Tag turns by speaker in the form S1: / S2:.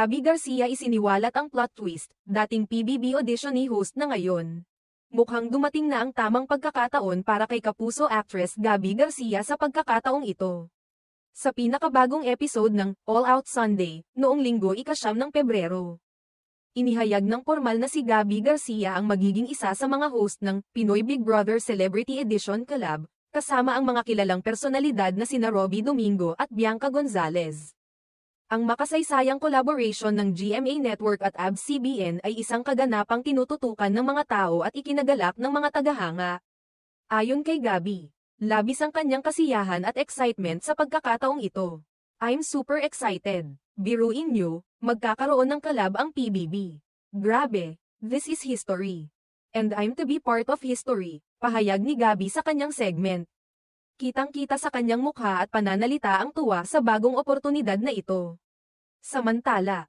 S1: Abby Garcia isiniwalat ang plot twist, dating PBB auditionee host na ngayon. Mukhang dumating na ang tamang pagkakataon para kay kapuso actress Gabby Garcia sa pagkakataong ito. Sa pinakabagong episode ng All Out Sunday, noong linggo ika-9 ng Pebrero. Inihayag ng formal na si Gabby Garcia ang magiging isa sa mga host ng Pinoy Big Brother Celebrity Edition Collab, kasama ang mga kilalang personalidad na sina Robbie Domingo at Bianca Gonzalez. Ang makasaysayang collaboration ng GMA Network at ABS-CBN ay isang kaganapang tinututukan ng mga tao at ikinagalak ng mga tagahanga. Ayon kay Gabby, labis ang kanyang kasiyahan at excitement sa pagkakataong ito. "I'm super excited. Biruin niyo, magkakaroon ng collab ang PBB. Grabe, this is history. And I'm to be part of history," pahayag ni Gabby sa kanyang segment. Kitang-kita sa kanyang mukha at pananalita ang tuwa sa bagong oportunidad na ito. Samantala,